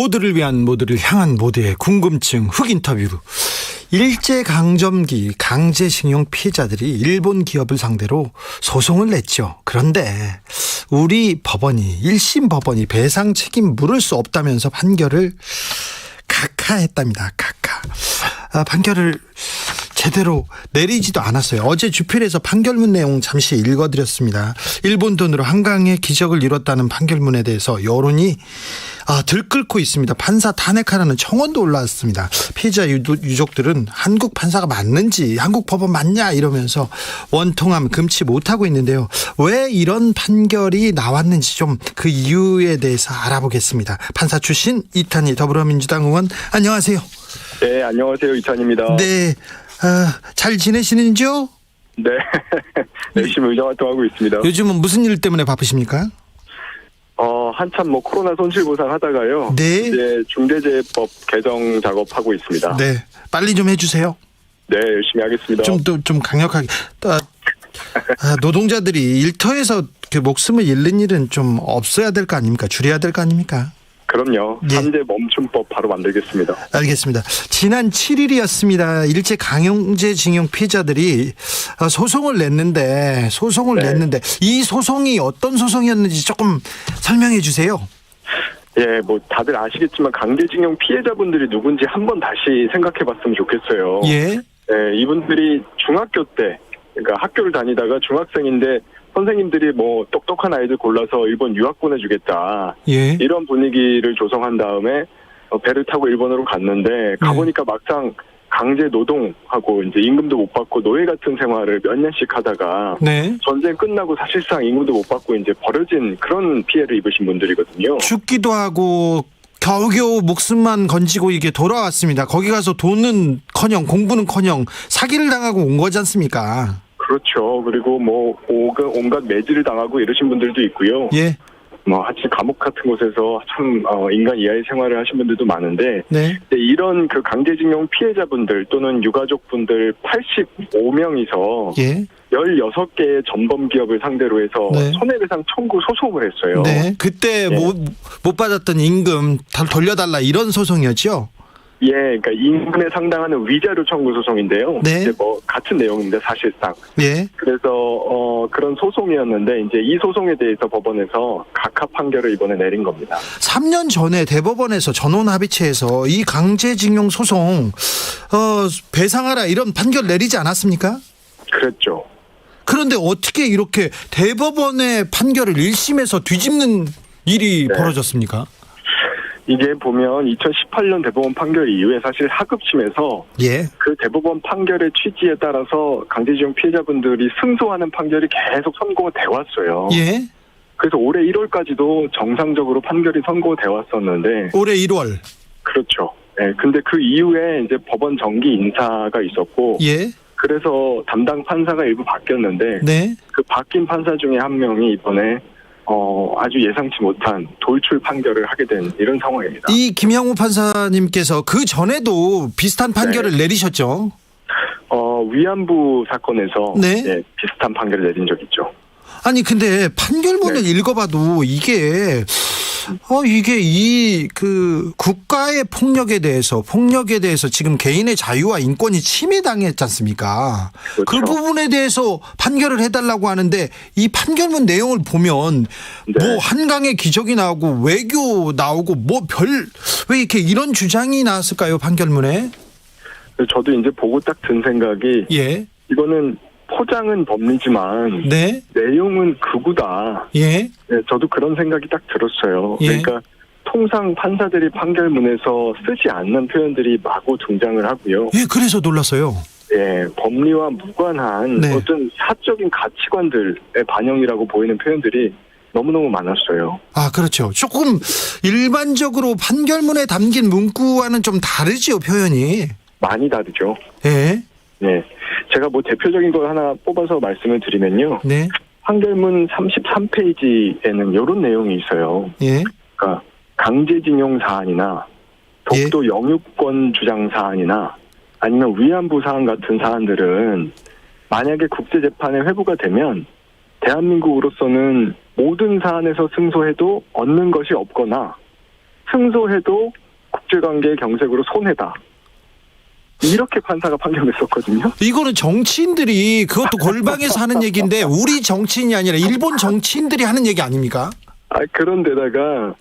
모두를 위한, 모두를 향한 모두의 궁금증 흑 인터뷰. 일제강점기 강제징용 피해자들이 일본 기업을 상대로 소송을 냈죠. 그런데 우리 법원이, 1심 법원이 배상 책임 물을 수 없다면서 판결을 각하했답니다. 판결을 제대로 내리지도 않았어요. 어제 주필에서 판결문 내용 잠시 읽어드렸습니다. 일본 돈으로 한강의 기적을 이뤘다는 판결문에 대해서 여론이 들끓고 있습니다. 판사 탄핵하라는 청원도 올라왔습니다. 피해자 유족들은 한국 판사가 맞는지, 한국 법원 맞냐 이러면서 원통함 금치 못하고 있는데요. 왜 이런 판결이 나왔는지 좀 그 이유에 대해서 알아보겠습니다. 판사 출신 이탄희 더불어민주당 의원, 안녕하세요. 네, 안녕하세요. 이탄희입니다. 네, 잘 지내시는지요? 네, 열심히 의정활동하고 있습니다. 요즘은 무슨 일 때문에 바쁘십니까? 한참 코로나 손실보상 하다가요. 네. 이제 중대재해법 개정 작업하고 있습니다. 네, 빨리 좀 해주세요. 네, 열심히 하겠습니다. 좀 강력하게. 노동자들이 일터에서 그 목숨을 잃는 일은 좀 없어야 될 거 아닙니까? 줄여야 될 거 아닙니까? 그럼요. 예. 3대 멈춤법 바로 만들겠습니다. 알겠습니다. 지난 7일이었습니다. 일제 강제징용 피해자들이 소송을 냈는데 이 소송이 어떤 소송이었는지 조금 설명해 주세요. 예, 다들 아시겠지만 강제징용 피해자분들이 누군지 한번 다시 생각해봤으면 좋겠어요. 예. 네, 이분들이 중학교 때, 그러니까 학교를 다니다가 중학생인데 선생님들이 똑똑한 아이들 골라서 일본 유학 보내주겠다. 예. 이런 분위기를 조성한 다음에 배를 타고 일본으로 갔는데 가보니까 막상 강제 노동하고 이제 임금도 못 받고 노예 같은 생활을 몇 년씩 하다가 네. 전쟁 끝나고 사실상 임금도 못 받고 이제 버려진 그런 피해를 입으신 분들이거든요. 죽기도 하고 겨우겨우 목숨만 건지고 이게 돌아왔습니다. 거기 가서 돈은커녕 공부는커녕 사기를 당하고 온 거지 않습니까? 그렇죠. 그리고 온갖 매질을 당하고 이러신 분들도 있고요. 예. 하여튼 감옥 같은 곳에서 참 인간 이하의 생활을 하신 분들도 많은데, 네. 이런 그 강제징용 피해자분들 또는 유가족분들 85명이서 예. 16개의 전범 기업을 상대로 해서 네. 손해배상 청구 소송을 했어요. 네. 그때 예. 못 받았던 임금 다 돌려달라 이런 소송이었죠. 예, 그러니까 임금에 상당하는 위자료 청구 소송인데요. 네. 이제 같은 내용입니다, 사실상. 예. 그래서 그런 소송이었는데 이제 이 소송에 대해서 법원에서 각하 판결을 이번에 내린 겁니다. 3년 전에 대법원에서 전원 합의체에서 이 강제징용 소송 배상하라 이런 판결 내리지 않았습니까? 그랬죠. 그런데 어떻게 이렇게 대법원의 판결을 1심에서 뒤집는 일이 네. 벌어졌습니까? 이게 보면 2018년 대법원 판결 이후에 사실 하급심에서 예. 그 대법원 판결의 취지에 따라서 강제징용 피해자분들이 승소하는 판결이 계속 선고가 돼 왔어요. 예. 그래서 올해 1월까지도 정상적으로 판결이 선고돼 왔었는데 올해 1월. 그렇죠. 네, 근데 그 이후에 이제 법원 정기 인사가 있었고 예. 그래서 담당 판사가 일부 바뀌었는데 네. 그 바뀐 판사 중에 한 명이 이번에 아주 예상치 못한 돌출 판결을 하게 된 이런 상황입니다. 이 김양호 판사님께서 그 전에도 비슷한 판결을 내리셨죠? 위안부 사건에서 네. 예, 비슷한 판결을 내린 적 있죠. 아니 근데 판결문을 읽어봐도 이게 국가의 폭력에 대해서 지금 개인의 자유와 인권이 침해당했지 않습니까? 그렇죠. 그 부분에 대해서 판결을 해달라고 하는데 이 판결문 내용을 보면 네. 한강의 기적이 나오고 외교 나오고 왜 이렇게 이런 주장이 나왔을까요, 판결문에? 저도 이제 보고 딱 든 생각이 예. 이거는 포장은 법리지만 네. 내용은 극우다. 예. 네, 저도 그런 생각이 딱 들었어요. 예. 그러니까 통상 판사들이 판결문에서 쓰지 않는 표현들이 마구 등장을 하고요. 예, 그래서 놀랐어요. 예, 법리와 무관한 네. 어떤 사적인 가치관들의 반영이라고 보이는 표현들이 너무너무 많았어요. 그렇죠. 조금 일반적으로 판결문에 담긴 문구와는 좀 다르죠, 표현이. 많이 다르죠. 예. 네. 제가 대표적인 걸 하나 뽑아서 말씀을 드리면요. 네. 판결문 33페이지에는 이런 내용이 있어요. 예. 그러니까 강제징용 사안이나 독도 영유권 주장 사안이나 아니면 위안부 사안 같은 사안들은 만약에 국제재판에 회부가 되면 대한민국으로서는 모든 사안에서 승소해도 얻는 것이 없거나 승소해도 국제관계 경색으로 손해다. 이렇게 판사가 판결했었거든요. 이거는 정치인들이 그것도 골방에서 하는 얘기인데 우리 정치인이 아니라 일본 정치인들이 하는 얘기 아닙니까? 그런데다가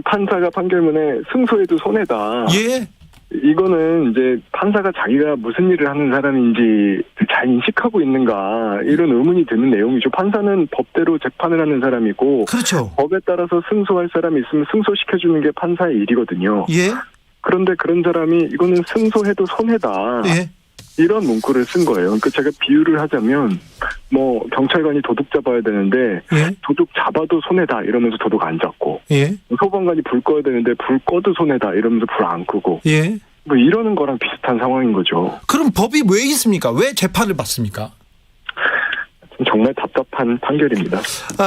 판사가 판결문에 승소해도 손해다. 예. 이거는 이제 판사가 자기가 무슨 일을 하는 사람인지 잘 인식하고 있는가 이런 의문이 드는 내용이죠. 판사는 법대로 재판을 하는 사람이고 그렇죠. 법에 따라서 승소할 사람이 있으면 승소시켜주는 게 판사의 일이거든요. 예. 그런데 그런 사람이 이거는 승소해도 손해다. 예. 이런 문구를 쓴 거예요. 그러니까 제가 비유를 하자면 뭐 경찰관이 도둑 잡아야 되는데 예. 도둑 잡아도 손해다 이러면서 도둑 안 잡고 예. 소방관이 불 꺼야 되는데 불 꺼도 손해다 이러면서 불 안 끄고 예. 뭐 이러는 거랑 비슷한 상황인 거죠. 그럼 법이 왜 있습니까? 왜 재판을 받습니까? 정말 답답한 판결입니다.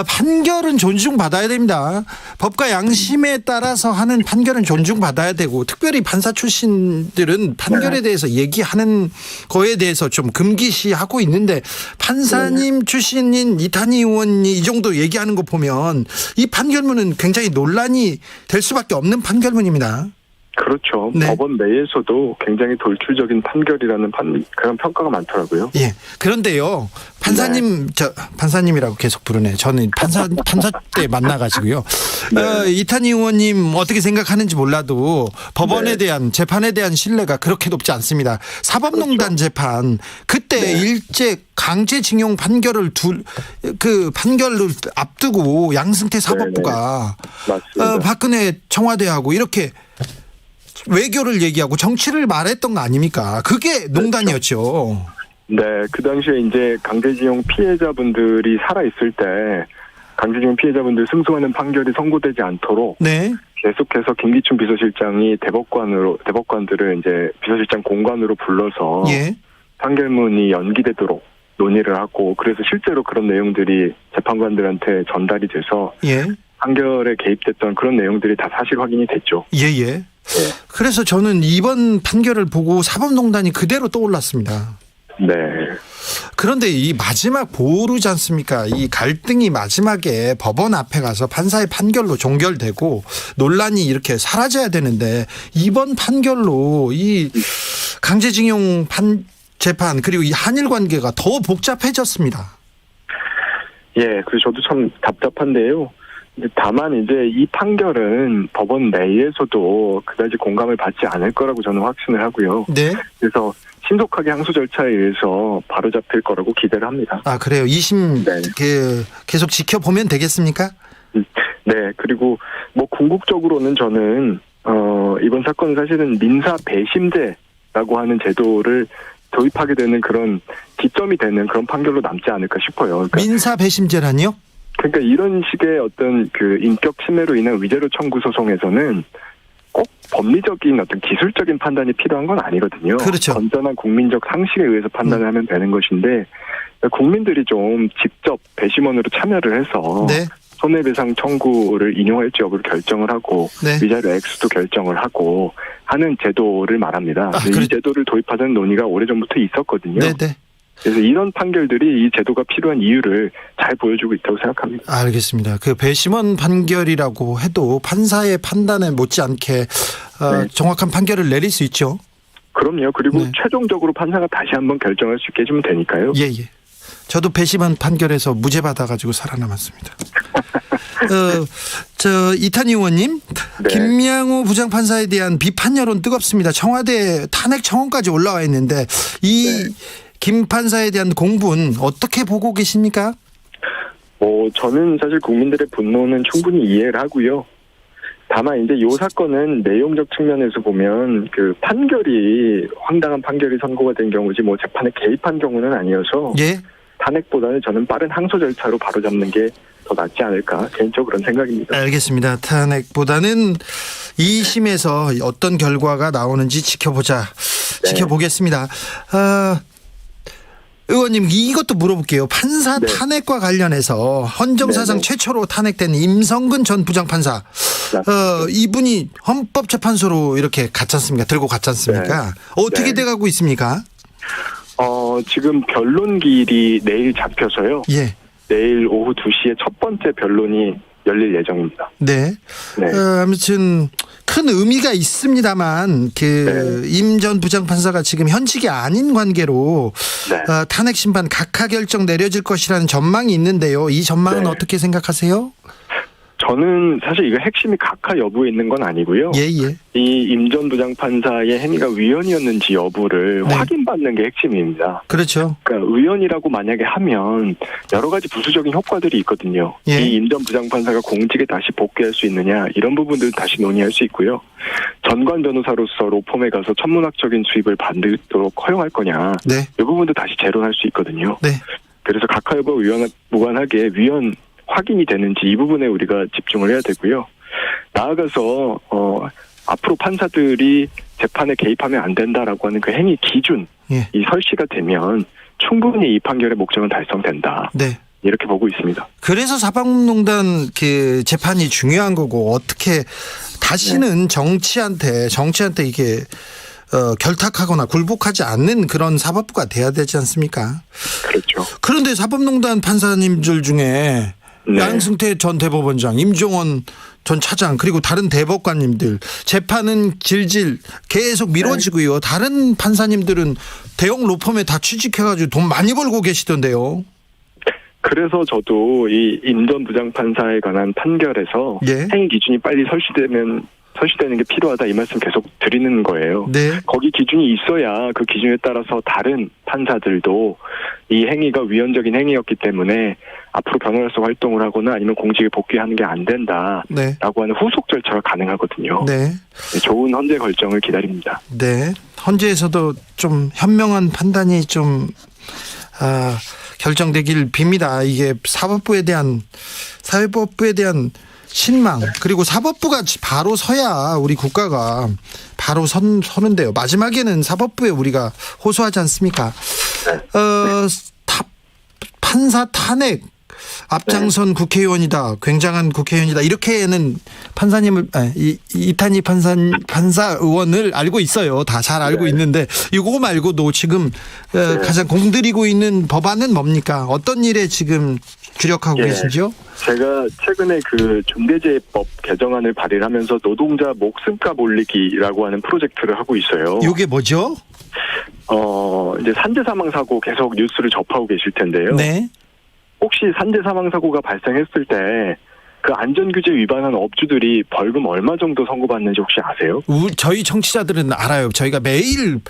판결은 존중받아야 됩니다. 법과 양심에 따라서 하는 판결은 존중받아야 되고 특별히 판사 출신들은 판결에 대해서 얘기하는 거에 대해서 좀 금기시하고 있는데 판사님 출신인 이탄희 의원이 이 정도 얘기하는 거 보면 이 판결문은 굉장히 논란이 될 수밖에 없는 판결문입니다. 그렇죠. 네. 법원 내에서도 굉장히 돌출적인 판결이라는 그런 평가가 많더라고요. 예. 그런데요, 판사님, 판사님이라고 계속 부르네. 저는 판사 때 만나가지고요. 네. 이탄희 의원님 어떻게 생각하는지 몰라도 법원에 네. 대한 재판에 대한 신뢰가 그렇게 높지 않습니다. 사법농단 재판 그때 일제 강제징용 판결을 판결을 앞두고 양승태 사법부가 맞습니다. 박근혜 청와대하고 이렇게 외교를 얘기하고 정치를 말했던 거 아닙니까? 그게 농단이었죠. 네, 그 당시에 이제 강제징용 피해자분들이 살아있을 때 강제징용 피해자분들 승소하는 판결이 선고되지 않도록 네. 계속해서 김기춘 비서실장이 대법관들을 이제 비서실장 공관으로 불러서 예. 판결문이 연기되도록 논의를 하고 그래서 실제로 그런 내용들이 재판관들한테 전달이 돼서 예. 판결에 개입됐던 그런 내용들이 다 사실 확인이 됐죠. 예. 그래서 저는 이번 판결을 보고 사법농단이 그대로 떠올랐습니다. 네. 그런데 이 마지막 보루지 않습니까? 이 갈등이 마지막에 법원 앞에 가서 판사의 판결로 종결되고 논란이 이렇게 사라져야 되는데 이번 판결로 이 강제징용 재판 그리고 이 한일 관계가 더 복잡해졌습니다. 예, 그래서 저도 참 답답한데요. 다만 이제 이 판결은 법원 내에서도 그다지 공감을 받지 않을 거라고 저는 확신을 하고요. 네. 그래서 신속하게 항소 절차에 의해서 바로잡힐 거라고 기대를 합니다. 아, 그래요. 2심 네. 계속 지켜보면 되겠습니까? 네, 그리고 뭐 궁극적으로는 저는 이번 사건은 사실은 민사 배심제라고 하는 제도를 도입하게 되는 그런 기점이 되는 그런 판결로 남지 않을까 싶어요. 그러니까 민사 배심제라니요? 그러니까 이런 식의 어떤 그 인격 침해로 인한 위자료 청구 소송에서는 꼭 법리적인 어떤 기술적인 판단이 필요한 건 아니거든요. 그렇죠. 건전한 국민적 상식에 의해서 판단을 하면 되는 것인데 국민들이 좀 직접 배심원으로 참여를 해서 네. 손해배상 청구를 인용할지 여부를 결정을 하고 네. 위자료 액수도 결정을 하고 하는 제도를 말합니다. 이 제도를 도입하자는 논의가 오래전부터 있었거든요. 네네. 그래서 이런 판결들이 이 제도가 필요한 이유를 잘 보여주고 있다고 생각합니다. 알겠습니다. 그 배심원 판결이라고 해도 판사의 판단에 못지않게 정확한 판결을 내릴 수 있죠. 그럼요. 그리고 네. 최종적으로 판사가 다시 한번 결정할 수 있게 해주면 되니까요. 예. 저도 배심원 판결에서 무죄 받아가지고 살아남았습니다. 이탄희 의원님, 네. 김양호 부장판사에 대한 비판 여론 뜨겁습니다. 청와대 탄핵 청원까지 올라와 있는데 이 김 판사에 대한 공분 어떻게 보고 계십니까? 저는 사실 국민들의 분노는 충분히 이해를 하고요. 다만 이제 이 사건은 내용적 측면에서 보면 그 판결이 황당한 판결이 선고가 된 경우지 뭐 재판에 개입한 경우는 아니어서 예. 탄핵보다는 저는 빠른 항소 절차로 바로잡는 게 더 낫지 않을까 개인적으로 그런 생각입니다. 알겠습니다. 탄핵보다는 2심에서 어떤 결과가 나오는지 지켜보겠습니다. 의원님 이것도 물어볼게요. 판사 탄핵과 관련해서 헌정사상 최초로 탄핵된 임성근 전 부장판사 이분이 헌법재판소로 이렇게 갔지 않습니까? 들고 갔지 않습니까? 어떻게 돼가고 있습니까? 지금 변론기일이 내일 잡혀서요. 예. 내일 오후 2시에 첫 번째 변론이 열릴 예정입니다. 네. 네. 아무튼 큰 의미가 있습니다만 임 전 부장판사가 지금 현직이 아닌 관계로 네. 탄핵 심판 각하 결정 내려질 것이라는 전망이 있는데요. 이 전망은 네. 어떻게 생각하세요? 저는 사실 이거 핵심이 각하 여부에 있는 건 아니고요. 예. 이 임 전 부장판사의 행위가 위헌이었는지 여부를 네. 확인받는 게 핵심입니다. 그렇죠. 그러니까 위헌이라고 만약에 하면 여러 가지 부수적인 효과들이 있거든요. 예. 이 임 전 부장판사가 공직에 다시 복귀할 수 있느냐 이런 부분들 다시 논의할 수 있고요. 전관 변호사로서 로펌에 가서 천문학적인 수입을 받도록 허용할 거냐 네. 이 부분도 다시 재론할 수 있거든요. 네. 그래서 각하 여부와 무관하게 위헌 확인이 되는지 이 부분에 우리가 집중을 해야 되고요. 나아가서 앞으로 판사들이 재판에 개입하면 안 된다라고 하는 그 행위 기준 예. 이 설치가 되면 충분히 이 판결의 목적은 달성된다. 네. 이렇게 보고 있습니다. 그래서 사법농단 재판이 중요한 거고 어떻게 다시는 정치한테 이게 결탁하거나 굴복하지 않는 그런 사법부가 돼야 되지 않습니까? 그렇죠. 그런데 사법농단 판사님들 중에 네. 양승태 전 대법원장, 임종원 전 차장 그리고 다른 대법관님들 재판은 질질 계속 미뤄지고요. 다른 판사님들은 대형 로펌에 다 취직해가지고 돈 많이 벌고 계시던데요. 그래서 저도 이 임 전 부장판사에 관한 판결에서 예. 행위 기준이 빨리 설치되는 게 필요하다 이 말씀 계속 드리는 거예요. 네. 거기 기준이 있어야 그 기준에 따라서 다른 판사들도 이 행위가 위헌적인 행위였기 때문에 앞으로 변호사로서 활동을 하거나 아니면 공직에 복귀하는 게 안 된다라고 네. 하는 후속 절차가 가능하거든요. 네. 좋은 헌재 결정을 기다립니다. 네. 헌재에서도 좀 현명한 판단이 좀 결정되길 빕니다. 이게 사법부에 대한 신망 그리고 사법부가 바로 서야 우리 국가가 바로 서는데요. 마지막에는 사법부에 우리가 호소하지 않습니까? 판사 탄핵 앞장선 국회의원이다. 굉장한 국회의원이다. 이렇게는 판사님을 이탄희 판사 의원을 알고 있어요. 다 잘 알고 있는데 이거 말고도 지금 가장 공들이고 있는 법안은 뭡니까? 어떤 일에 지금 주력하고 계신지요? 제가 최근에 그 중대재해법 개정안을 발의를 하면서 노동자 목숨값 올리기라고 하는 프로젝트를 하고 있어요. 이게 뭐죠? 이제 산재 사망 사고 계속 뉴스를 접하고 계실 텐데요. 네. 혹시 산재 사망 사고가 발생했을 때 그 안전규제 위반한 업주들이 벌금 얼마 정도 선고받는지 혹시 아세요? 저희 청취자들은 알아요. 저희가 매일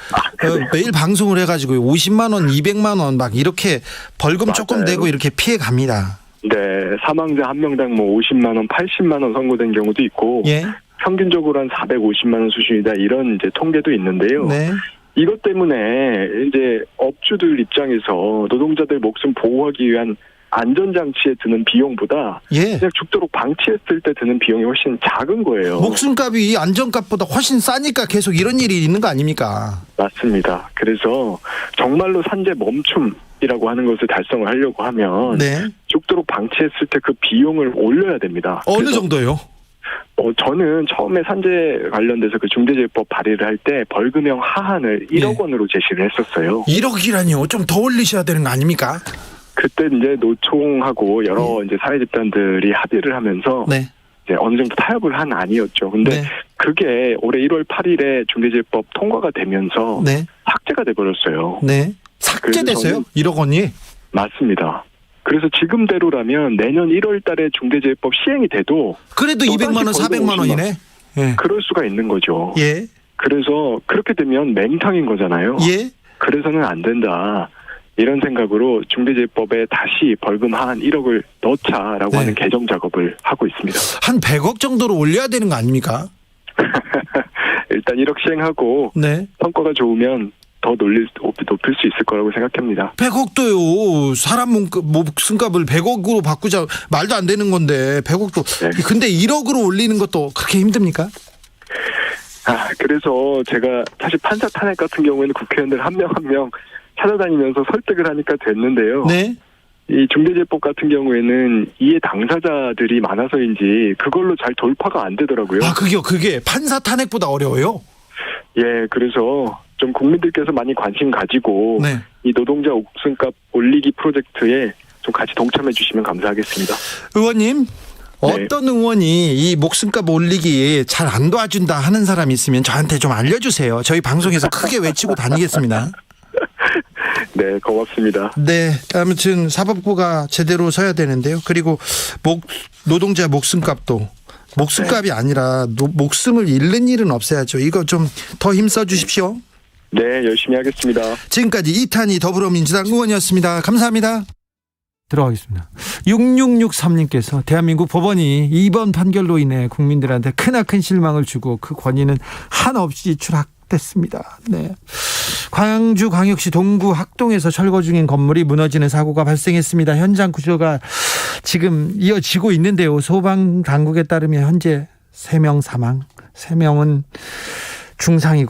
방송을 해가지고 50만 원, 200만 원 막 이렇게 벌금 맞아요. 조금 내고 이렇게 피해 갑니다. 네, 사망자 한 명당 뭐 50만 원, 80만 원 선고된 경우도 있고 예. 평균적으로 한 450만 원 수준이다 이런 이제 통계도 있는데요. 네. 이것 때문에 이제 업주들 입장에서 노동자들 목숨 보호하기 위한 안전장치에 드는 비용보다 예. 그냥 죽도록 방치했을 때 드는 비용이 훨씬 작은 거예요. 목숨값이 안전값보다 훨씬 싸니까 계속 이런 일이 있는 거 아닙니까? 맞습니다. 그래서 정말로 산재 멈춤이라고 하는 것을 달성을 하려고 하면 네. 죽도록 방치했을 때 그 비용을 올려야 됩니다. 어느 정도요? 저는 처음에 산재 관련돼서 그 중대재해법 발의를 할 때 벌금형 하한을 1억 원으로 제시를 했었어요. 1억이라니요? 좀 더 올리셔야 되는 거 아닙니까? 그때 이제 노총하고 여러 이제 사회집단들이 합의를 하면서 네. 이제 어느 정도 타협을 한 안이었죠. 근데 네. 그게 올해 1월 8일에 중대재해법 통과가 되면서 네. 삭제가 돼버렸어요. 네. 삭제됐어요? 1억 원이? 맞습니다. 그래서 지금대로라면 내년 1월 달에 중대재해법 시행이 돼도 그래도 200만 원, 400만 원이네. 예. 그럴 수가 있는 거죠. 예. 그래서 그렇게 되면 맹탕인 거잖아요. 예. 그래서는 안 된다. 이런 생각으로 중대재해법에 다시 벌금 하한 1억을 넣자라고 네. 하는 개정 작업을 하고 있습니다. 한 100억 정도로 올려야 되는 거 아닙니까? 일단 1억 시행하고 네. 성과가 좋으면 더 높일 수 있을 거라고 생각합니다. 100억도요. 사람 목숨값을 100억으로 바꾸자 말도 안 되는 건데 100억도. 네. 근데 1억으로 올리는 것도 그렇게 힘듭니까? 그래서 제가 사실 판사 탄핵 같은 경우에는 국회의원들 한 명 한 명 찾아다니면서 설득을 하니까 됐는데요. 네. 이 중대재해법 같은 경우에는 이해 당사자들이 많아서인지 그걸로 잘 돌파가 안 되더라고요. 그게 판사 탄핵보다 어려워요? 예, 그래서 좀 국민들께서 많이 관심 가지고 네. 이 노동자 목숨값 올리기 프로젝트에 좀 같이 동참해 주시면 감사하겠습니다. 의원님, 어떤 의원이 이 목숨값 올리기 잘 안 도와준다 하는 사람이 있으면 저한테 좀 알려주세요. 저희 방송에서 크게 외치고 다니겠습니다. 네, 고맙습니다. 네, 아무튼 사법부가 제대로 서야 되는데요. 그리고 노동자 목숨값도 목숨값이 아니라 목숨을 잃는 일은 없어야죠. 이거 좀 더 힘써 주십시오. 네, 열심히 하겠습니다. 지금까지 이탄희 더불어민주당 의원이었습니다. 감사합니다. 들어가겠습니다. 6663님께서 대한민국 법원이 이번 판결로 인해 국민들한테 크나큰 실망을 주고 그 권위는 한없이 추락됐습니다. 네. 광주광역시 동구 학동에서 철거 중인 건물이 무너지는 사고가 발생했습니다. 현장 구조가 지금 이어지고 있는데요. 소방당국에 따르면 현재 3명 사망, 3명은 중상이고